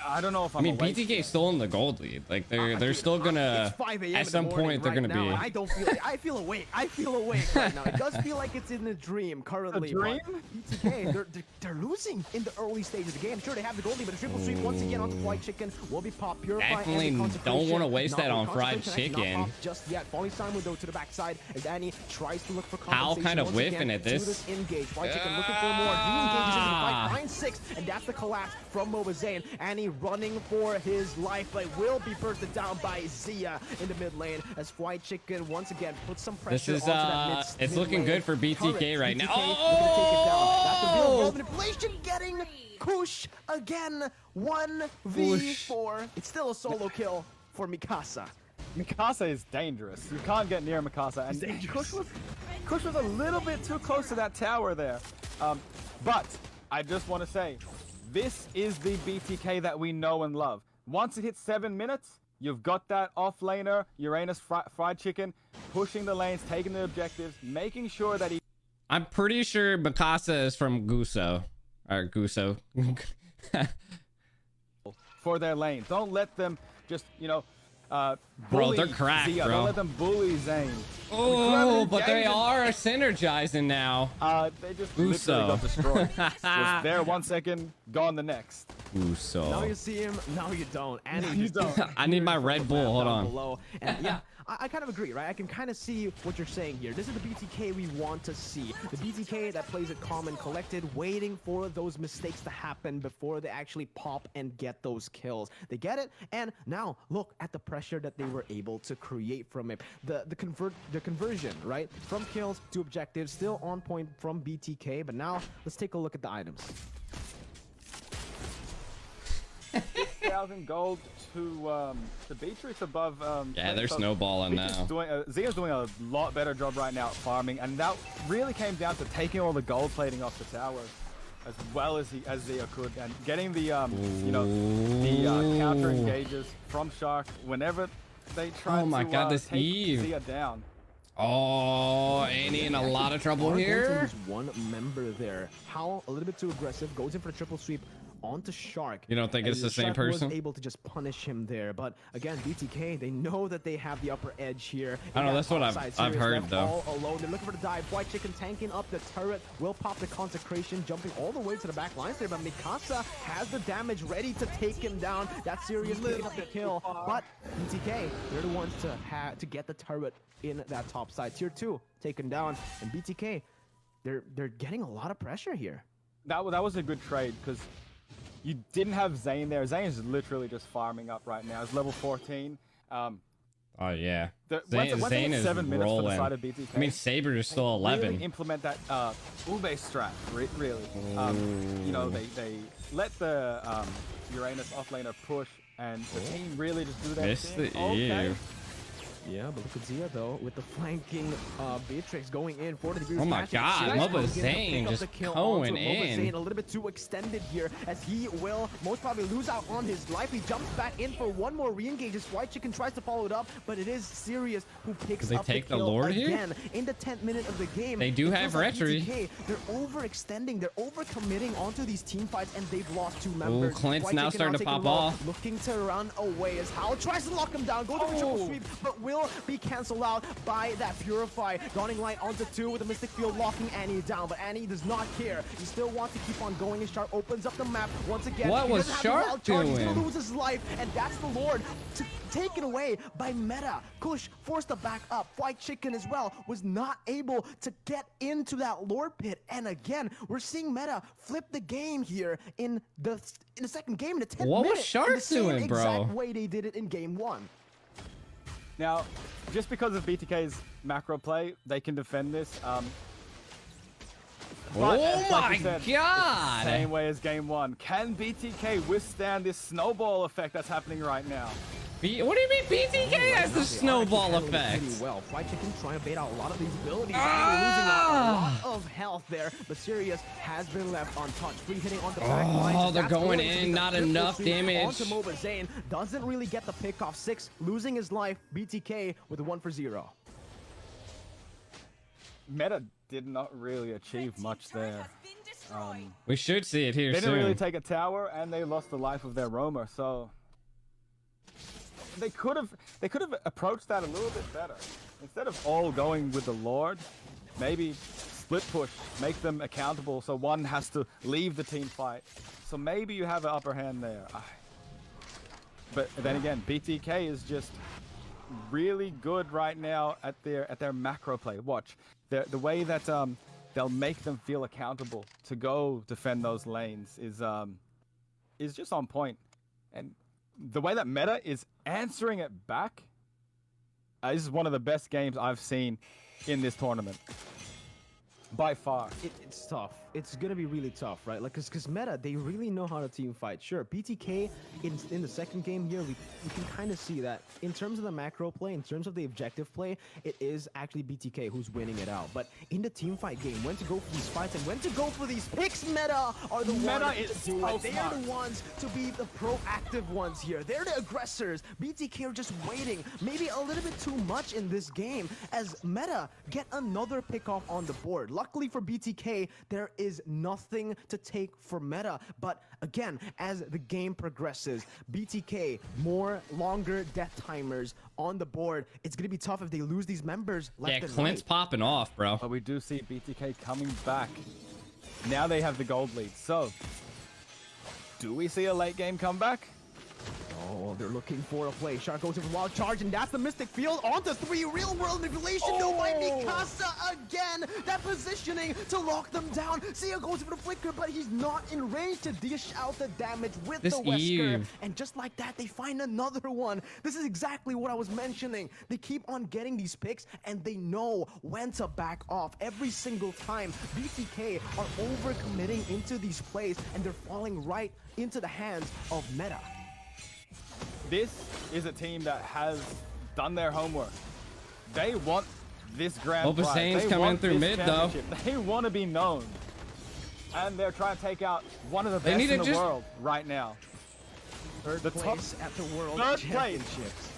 I don't know if I mean, BTK still in the gold lead. Like they're still gonna at some point they're gonna be. I don't feel it. I feel awake. I feel awake right now. It does feel like it's in a dream currently. A dream? BTK, they're losing in the early stages of the game. Sure, they have the gold lead, but a triple sweep once again onto Fried Chicken will be popped. Definitely don't want to waste that on Fried Chicken. Just yet, falling Simon though to the backside as Annie tries to look for How compensation. kind of whiffing at this. Engage. Fried Chicken looking for more. He engages into the fight. Finds 6, and that's the collapse from Mobazane. Annie running for his life, but will be bursted down by Zia in the mid lane as Fried Chicken once again puts some pressure onto that it's looking good for BTK right now. That's the real world manipulation, getting Kush again. 1v4. It's still a solo kill for Mikasa. Mikasa is dangerous. You can't get near Mikasa, and Kush was a little bit too close to that tower there. But I just want to say, this is the BTK that we know and love. Once it hits 7 minutes, you've got that off-laner, Uranus Fried Chicken, pushing the lanes, taking the objectives, making sure that he... I'm pretty sure Mikasa is from Guso. Or Guso. For their lane. Don't let them just, you know... bro, they're cracked, Zia. bro. Don't let them bully Zane. Oh, but they are synergizing now. They just literally got destroyed. Was there 1 second, gone the next. Uso. Now you see him, now you don't. And you don't. I need my Red Bull. Hold on. Below. And yeah, I kind of agree, right? I can kind of see what you're saying here. This is the BTK we want to see. The BTK that plays it calm and collected, waiting for those mistakes to happen before they actually pop and get those kills. They get it, and now look at the pressure that they were able to create from it. The conversion, right? From kills to objectives, still on point from BTK, but now let's take a look at the items. 6,000 gold to Beatrice above. Yeah, they're snowballing now. Zia's doing a lot better job right now at farming, and that really came down to taking all the gold plating off the towers as well as Zia could, and getting the you know, the counter engages from Shark whenever they try to take Eve. Zia down. Oh, Annie in a lot of trouble here. One member there. Howl a little bit too aggressive, goes in for a triple sweep onto Shark. You don't think it's the same person? Was able to just punish him there, but again, BTK, they know that they have the upper edge here. I don't know, that's what I've heard though. All alone, they're looking for the dive. White Chicken tanking up the turret, will pop the consecration, jumping all the way to the back lines there, but Mikasa has the damage ready to take him down. That's serious, picking up the kill, but BTK, they're the ones to get the turret in that top side. Tier 2 taken down, and BTK, they're getting a lot of pressure here. That was a good trade, because you didn't have Zane there. Zane is literally just farming up right now. He's level 14. Oh yeah. Zane is 7 minutes rolling. for the side of BTK. I mean, Saber is still 11. Really implement that Ube strat, really. You know, they let the Uranus offlaner push, and the team really just do that thing. The okay. Yeah, but look at Zia though with the flanking Beatrix going in 40 degrees. Oh my God, Mobazane just going in. Mobazane a little bit too extended here as he will most probably lose out on his life. He jumps back in for one more re-engage. His White Chicken tries to follow it up, but it is Sirius who picks up the kill Lord again in the 10th minute of the game. They do have retry. BTK, they're overextending, they're overcommitting onto these team fights, and they've lost 2 members. Ooh, Clint's now starting to pop off. Looking to run away as Hal tries to lock him down, goes for a triple sweep, but will be canceled out by that Purify. Dawning Light onto 2 with the Mystic Field locking Annie down, but Annie does not care. He still wants to keep on going, and Shark opens up the map once again. What was Shark doing? He's gonna lose his life, and that's the Lord taken away by Meta. Kush forced to back up. White Chicken as well was not able to get into that Lord pit, and again we're seeing Meta flip the game here in the second game in the 10th minute. What was Shark doing, bro? Exact way they did it in game 1. Now, just because of BTK's macro play, they can defend this. Oh like my said, God! Same way as game 1. Can BTK withstand this snowball effect that's happening right now? What do you mean BTK has the snowball effect? Well, White Chicken trying to bait out a lot of these abilities. Losing out a lot of health there, but Sirius has been left untouched. Free hitting on the back line. Oh, they're going in, not enough damage. Onto Mobazane, doesn't really get the pick off. 6 losing his life. BTK with a 1-for-0. Meta did not really achieve much there. We should see it here soon. They didn't really take a tower, and they lost the life of their roamer, so they could have approached that a little bit better. Instead of all going with the Lord, maybe split push, make them accountable so one has to leave the team fight. So maybe you have an upper hand there. But then again, BTK is just really good right now at their macro play. Watch the way that they'll make them feel accountable to go defend those lanes is just on point. And the way that Meta is answering it back, this is one of the best games I've seen in this tournament. By far. It's tough. It's gonna be really tough, right? Like, cause Meta, they really know how to team fight. Sure, BTK in the second game here, we can kind of see that in terms of the macro play, in terms of the objective play, it is actually BTK who's winning it out. But in the team fight game, when to go for these fights and when to go for these picks, Meta are the ones to do it. They are the ones to be the proactive ones here. They're the aggressors. BTK are just waiting, maybe a little bit too much in this game, as Meta get another pick off on the board. Luckily for BTK, there is nothing to take for Meta, but again, as the game progresses, BTK, longer death timers on the board. It's gonna be tough if they lose these members left and Clint's right. popping off, bro. But we do see BTK coming back. Now they have the gold lead. So, do we see a late game comeback? Oh, they're looking for a play. Shark goes in for wild charge, and that's the Mystic Field onto 3. Real world manipulation. No, by Mikasa again. That positioning to lock them down. Sia goes for the flicker, but he's not in range to dish out the damage with the Wesker. And just like that, they find another one. This is exactly what I was mentioning. They keep on getting these picks, and they know when to back off every single time. BTK are overcommitting into these plays, and they're falling right into the hands of Meta. This is a team that has done their homework. They want this grand prize. Obasane's coming through mid, though. They want to be known. And they're trying to take out one of the best in the world right now. Third place at the World Championships.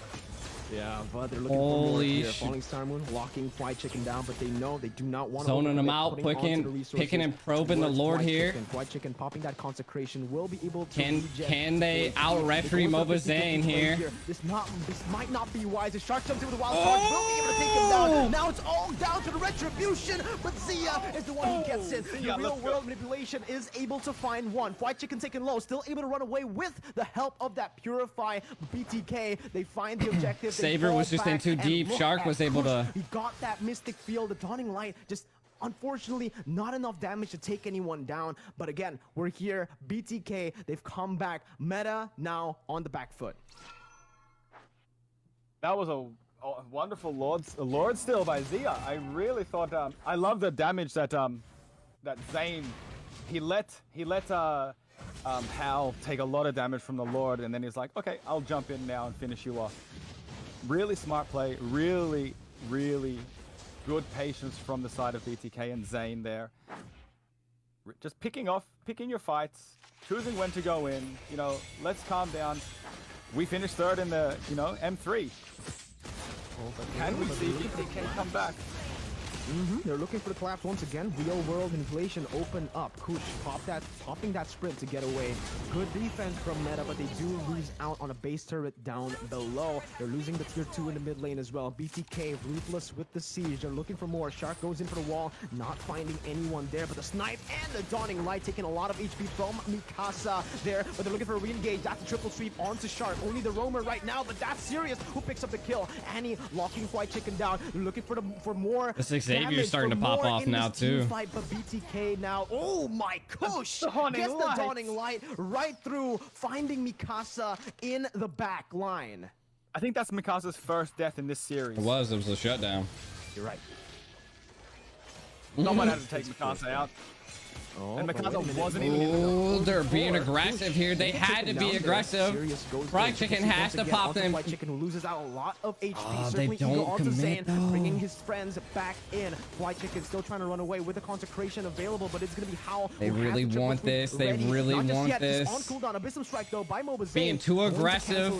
Yeah, but they're looking for more here. Falling Star Moon, locking White Chicken down, but they know they do not want to zoning them out, picking and probing the Lord here. White Chicken popping that consecration will be able to can they out referee Mobazane here? This might not be wise. The Shark jumps in with a wild charge, will be able to take him down. Now it's all down to the retribution, but Zia is the one who gets it. The real world manipulation is able to find one. White Chicken taken low, still able to run away with the help of that Purify BTK. They find the objective. Saber was just in too deep. Shark was able to. He got that Mystic Field, the Dawning Light, just unfortunately not enough damage to take anyone down. But again, we're here. BTK, they've come back. Meta now on the back foot. That was a Oh, wonderful Lord still by Zia. I really thought I love the damage that that Zane he let Hal take a lot of damage from the Lord, and then he's like, okay, I'll jump in now and finish you off. Really smart play, really good patience from the side of BTK and Zane there. Just picking your fights, choosing when to go in. You know, let's calm down. We finished third in the M3. Can we see BTK come back? They're looking for the collapse once again. Real world inflation open up. Kush popping that sprint to get away. Good defense from Meta, but they do lose out on a base turret down below. They're losing the tier 2 in the mid lane as well. BTK ruthless with the siege. They're looking for more. Shark goes in for the wall, not finding anyone there, but the snipe and the dawning light taking a lot of HP from Mikasa there, but they're looking for a re-engage. That's a triple sweep onto Shark. Only the roamer right now, but that's Sirius who picks up the kill. Annie locking White Chicken down. They're looking for more. Xavier's starting to pop off now too. Fight, but BTK now. Oh my gosh! Gets the dawning light right through, finding Mikasa in the back line. I think that's Mikasa's first death in this series. It was a shutdown. You're right. Someone had to take Mikasa out. Oh, and Mikasa wasn't even in the they're being aggressive here. They had to be aggressive. Fried Chicken has to pop them. Fried Chicken who loses out a lot of HP. They don't commit though. Bringing his friends back in. Fried Chicken still trying to run away with the consecration available, but it's going to be how they really want this. They really want this. On cooldown, Abyssum Strike though by Mobazane. Being too aggressive.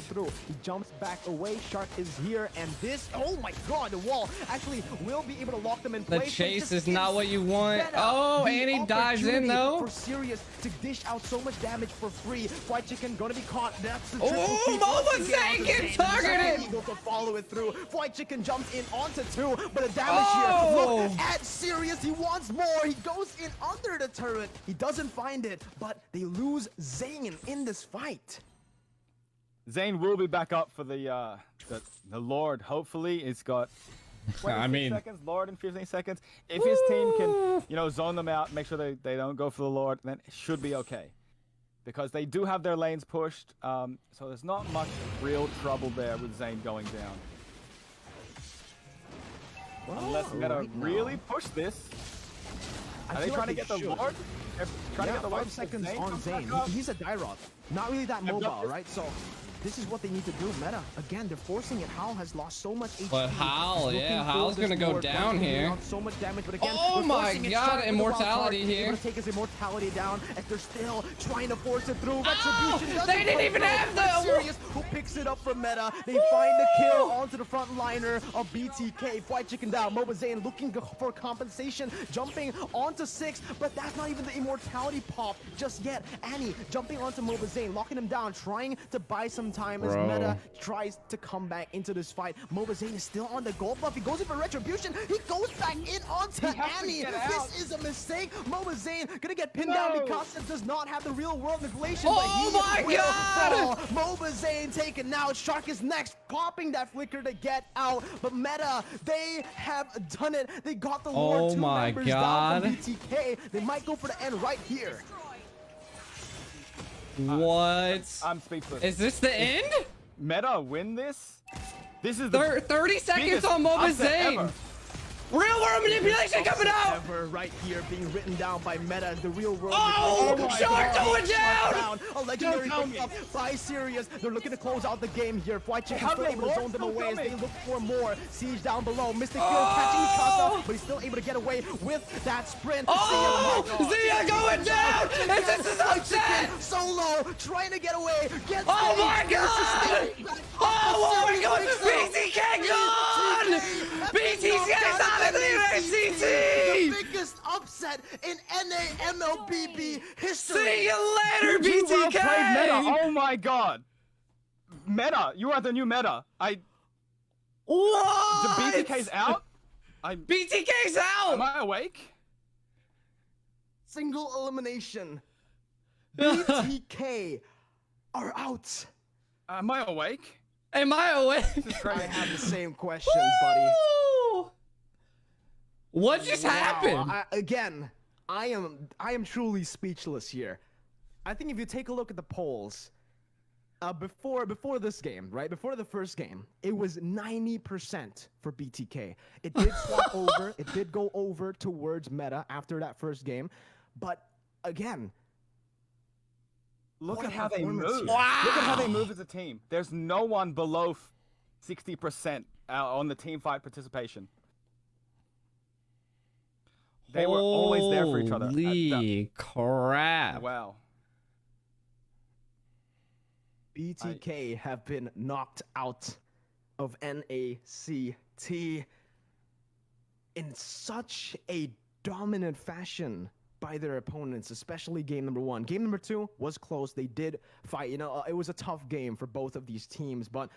He jumps back away. Shark is here, and this. Oh my God, the wall actually will be able to lock them in place. The chase is not what you want. Oh, and he dives in though. For Sirius to dish out so much damage for free. Fried Chicken gonna be caught. That's the triple Mobazane gets targeted. Able to follow it through. Fried Chicken jumps in onto 2, but the damage here. Look at Sirius. He wants more. He goes in under the turret. He doesn't find it, but they lose Zane in this fight. Zane will be back up for the Lord. Hopefully, it's got 20 seconds, Lord in 15 seconds. If his team can, you know, zone them out, make sure they don't go for the Lord, then it should be okay. Because they do have their lanes pushed, so there's not much real trouble there with Zane going down. Well, unless Meta really push this. Are they trying to get the Lord? They're trying to get the Lord. 5 seconds on Zane. He's a Dyrod. Not really that mobile, right? So this is what they need to do. Meta, again, they're forcing it. Hal has lost so much HP. But Hal, Hal's gonna go down here. So much damage, but again, oh my God, immortality here. Take his immortality down as they're still trying to force it through. Retribution. They didn't even have the Sirius who picks it up from Meta. They find the kill onto the front liner of BTK. White Chicken down. Mobazane looking for compensation, jumping onto 6, but that's not even the immortality pop just yet. Annie jumping onto Mobazane, locking him down, trying to buy some time as Meta tries to come back into this fight. Mobazane is still on the gold buff. He goes in for retribution. He goes back in onto Annie. This is a mistake. Mobazane gonna get pinned down because it does not have the real world manipulation. Oh my God! Mobazane taken out. Shark is next, popping that flicker to get out. But Meta, they have done it. They got the Lord 2 members down from BTK. They might go for the end right here. What? I'm speechless. Is this the end? Meta win this? This is the 30 seconds on Mobazane. Real world manipulation coming out! Right here being written down by Meta, the real world. Shark going down! A legendary pickup by Sirius. They're looking to close out the game here. White Chicken still able to zone them away as they look for more. Siege down below. Mystic Kill catching Mikasa, but he's still able to get away with that sprint. Zia going down! And this is upset! Solo trying to get away. Oh my God! Oh my God! BTK gone! BTK's out of the CT! The biggest upset in NA MLBB history. See you later, BTK! Meta. Oh my God! Meta, you are the new Meta. What? The BTK's out? BTK's out! Am I awake? Single elimination. BTK are out. Am I awake? Am I awake? I have the same question, buddy. What just happened? I am truly speechless here. I think if you take a look at the polls, Before this game, right? Before the first game, it was 90% for BTK. It did swap over. It did go over towards meta after that first game. But again, look at how they move. Wow. Look at how they move as a team. There's no one below 60% on the team fight participation. They were always there for each other. Holy crap. Wow. BTK have been knocked out of NACT in such a dominant fashion by their opponents, especially game number 1. Game number 2 was close. They did fight. It was a tough game for both of these teams, but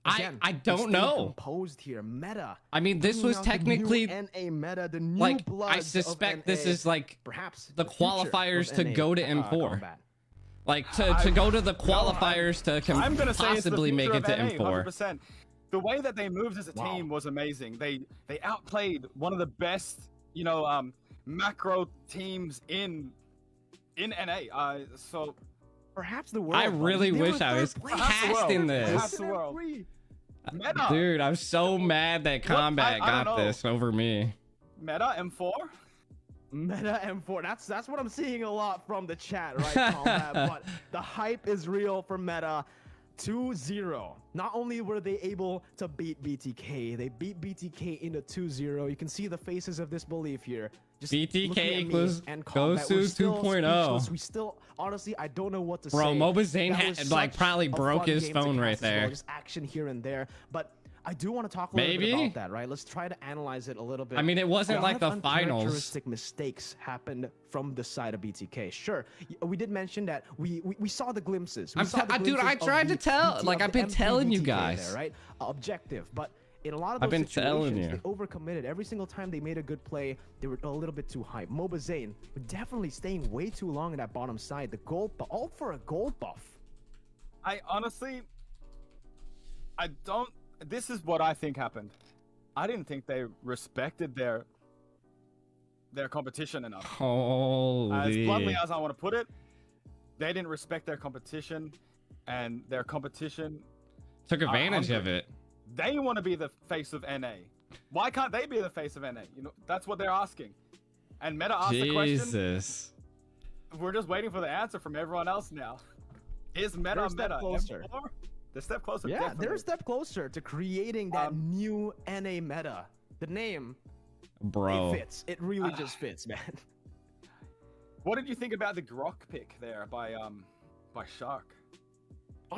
again, I don't know. Composed here, meta. I mean, this was technically the NA meta, the new like bloods I suspect of this NA, is like perhaps the qualifiers to go to M4. Combat. Like to go to the qualifiers to possibly make it to NA, M4. 100%. The way that they moved as a team was amazing. They outplayed one of the best, macro teams in NA. So perhaps the world. I really wish I was casting this. Perhaps the world. Meta. Dude, I'm so mad that Combat got this over me. Meta M4. Meta M4. That's what I'm seeing a lot from the chat, right, Combat? But the hype is real for Meta. 2-0. Not only were they able to beat BTK, they beat BTK into 2-0. You can see the faces of disbelief here. Just BTK equals Gosu 2.0. We still, honestly, I don't know what to say. Bro, Mobazane had like probably broke his phone right there. Well. Just action here and there, but I do want to talk a little bit about that, right? Let's try to analyze it a little bit. I mean, it wasn't like the finals. Uncharacteristic mistakes happened from the side of BTK. Sure, we did mention that we saw the glimpses. Dude, I tried to tell. Like, I've been telling you guys. There, right? Objective, but in a lot of those situations, they overcommitted. Every single time they made a good play, they were a little bit too hype. Mobazane definitely staying way too long in that bottom side. The gold, all for a gold buff. I honestly, this is what I think happened. I didn't think they respected their competition enough. Holy. As bluntly as I want to put it, they didn't respect their competition, and their competition took advantage of it. They want to be the face of NA. Why can't they be the face of NA? That's what they're asking. And Meta asked the question. We're just waiting for the answer from everyone else now. Is Meta closer? They're a step closer. Yeah, definitely. they're a step closer to creating that new NA meta. The name, bro, it fits. It really just fits, man. What did you think about the Grok pick there by Shark?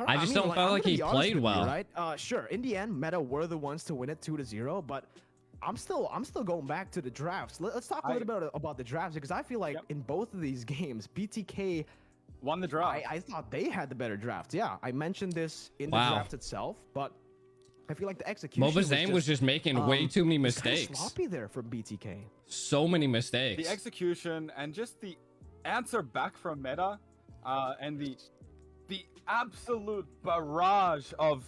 I just don't feel like he played well. Right? Sure. In the end, Meta were the ones to win it 2-0, but I'm still going back to the drafts. Let's talk a little bit about the drafts, because I feel like in both of these games, BTK won the draft. I thought they had the better draft. Yeah, I mentioned this in the draft itself, but I feel like the execution. Mobazane was just making way too many mistakes. Kind of sloppy there from BTK. So many mistakes. The execution and just the answer back from Meta, and the absolute barrage of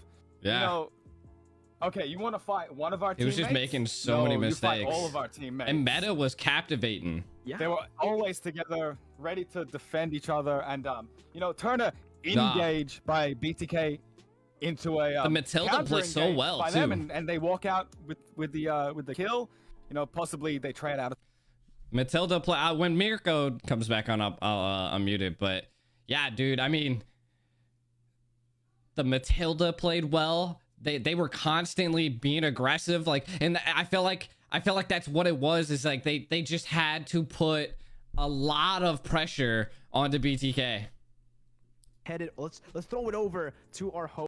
okay, you want to fight one of our teammates? He was just making so many mistakes. You fight all of our teammates. And Meta was captivating. Yeah. They were always together, ready to defend each other, and turn a engage by BTK into a the Matilda plays so well by too. them, and they walk out with the kill. Possibly they trade out. Matilda play when Mirko comes back on. I'll unmute it, but yeah, dude. I mean, the Matilda played well. They were constantly being aggressive, and I feel like that's what it was. Is like they just had to put a lot of pressure onto BTK. Let's throw it over to our host.